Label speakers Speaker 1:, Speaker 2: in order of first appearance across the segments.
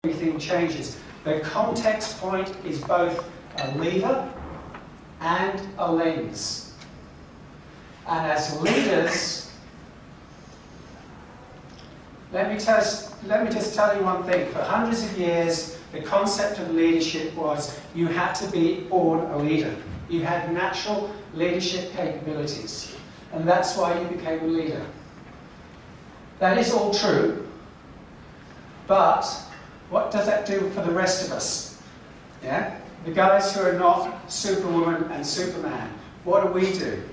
Speaker 1: everything changes. The context point is both a lever and a lens. And as leaders, let me just tell you one thing. For hundreds of years, the concept of leadership was you had to be born a leader. You had natural leadership capabilities. And that's why you became a leader. That is all true. But what does that do for the rest of us? Yeah? The guys who are not Superwoman and Superman, what do?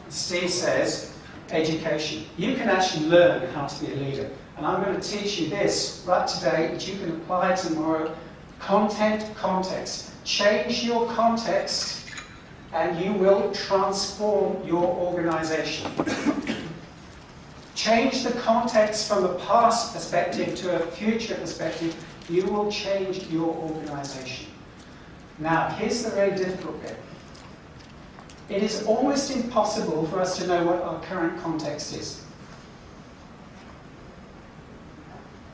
Speaker 1: Steve says, education. You can actually learn how to be a leader. And I'm going to teach you this right today that you can apply tomorrow. Content, context. Change your context and you will transform your organization. Change the context from a past perspective to a future perspective, you will change your organization. Now, here's the very difficult bit. It is almost impossible for us to know what our current context is.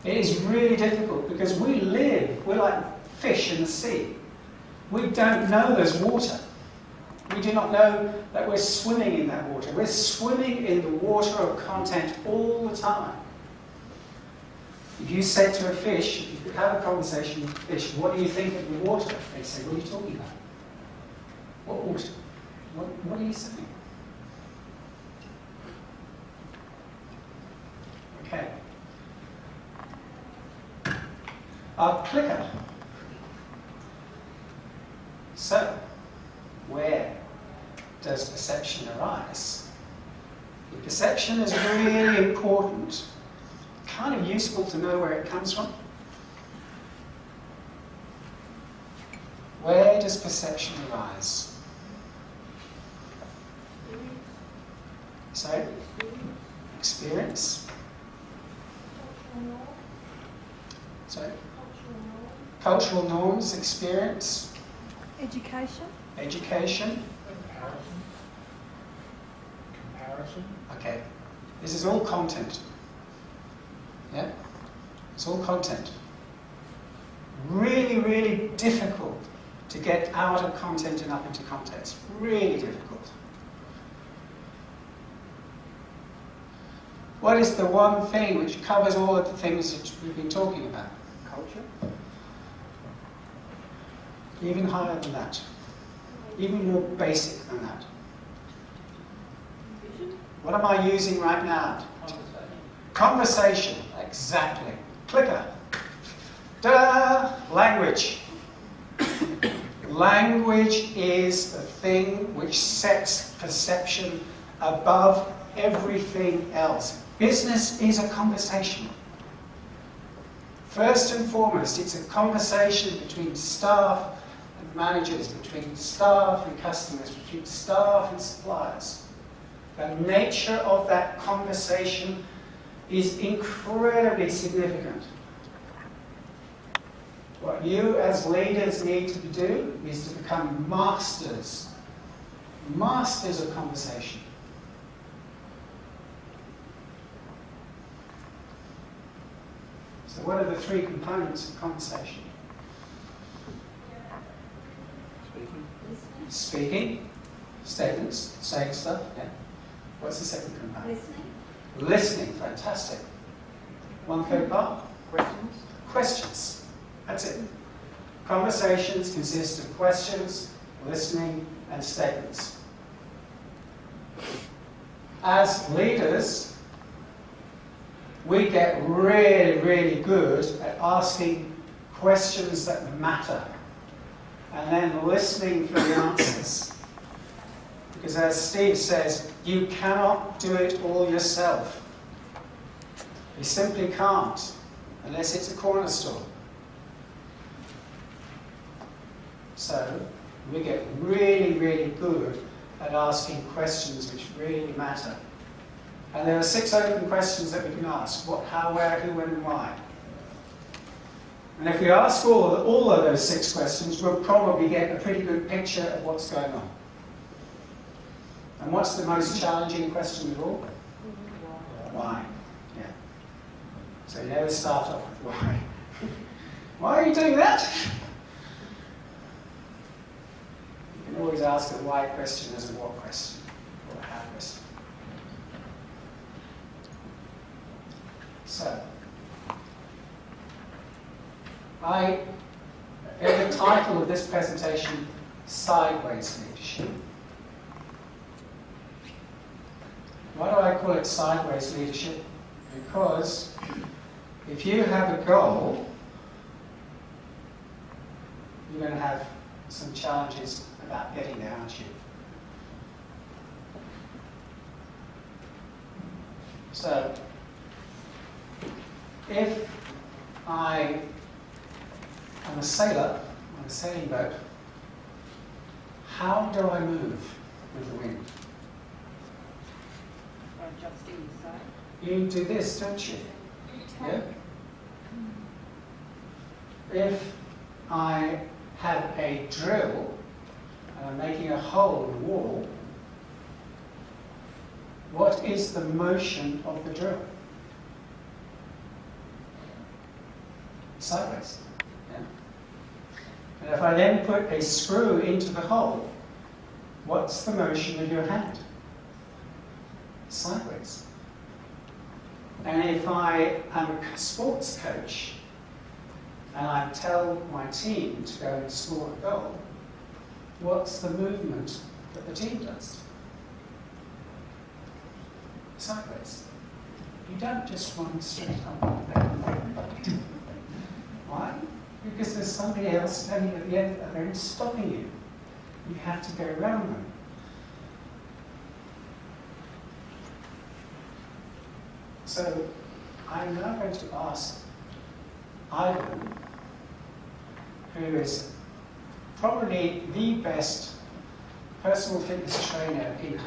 Speaker 1: It is really difficult because we're like fish in the sea. We don't know there's water. We do not know that we're swimming in that water. We're swimming in the water of content all the time. If you said to a fish, if you could have a conversation with a fish, what do you think of the water? They say, what are you talking about? What water? What are you saying? Okay. Our clicker. So, where does perception arise? The perception is really important. Kind of useful to know where it comes from. Where does perception arise? So, experience. Sorry? Cultural norms, experience.
Speaker 2: Education.
Speaker 1: Education.
Speaker 3: Comparison.
Speaker 1: Okay. This is all content. Yeah? It's all content. Really, really difficult to get out of content and up into context. Really difficult. What is the one thing which covers all of the things that we've been talking about?
Speaker 3: Culture.
Speaker 1: Even higher than that. Even more basic than that. What am I using right now? Conversation. Exactly. Clicker. Da! Language. Language is the thing which sets perception above everything else. Business is a conversation. First and foremost, it's a conversation between staff and managers, between staff and customers, between staff and suppliers. The nature of that conversation is incredibly significant. What you as leaders need to do is to become masters of conversation. So what are the three components of conversation? Speaking, statements, saying stuff, yeah. What's the second component? Listening, fantastic. One third part? Questions. That's it. Conversations consist of questions, listening, and statements. As leaders, we get really, really good at asking questions that matter and then listening for the answers. Because as Steve says, you cannot do it all yourself. You simply can't, unless it's a corner store. So, we get really, really good at asking questions which really matter. And there are 6 open questions that we can ask. What, how, where, who, when, and why. And if we ask all of those 6 questions, we'll probably get a pretty good picture of what's going on. And what's the most challenging question of all? Why? Yeah. So you never start off with why. Why are you doing that? You can always ask a why question as a what question, or a how question. So, I gave the title of this presentation Sideways Leadership. Why do I call it sideways leadership? Because if you have a goal, you're going to have some challenges about getting there, aren't you? So, if I am a sailor on a sailing boat, how do I move with the wind?
Speaker 2: Adjusting the side.
Speaker 1: You do this, don't you? Yeah? If I have a drill and I'm making a hole in the wall, what is the motion of the drill? Sideways. Yeah? And if I then put a screw into the hole, what's the motion of your hand? Sideways. And if I am a sports coach and I tell my team to go and score a goal, what's the movement that the team does? Sideways. You don't just run straight up. Why? Because there's somebody else standing at the end of the room stopping you. You have to go around them. So I'm now going to ask Ivan, who is probably the best personal fitness trainer in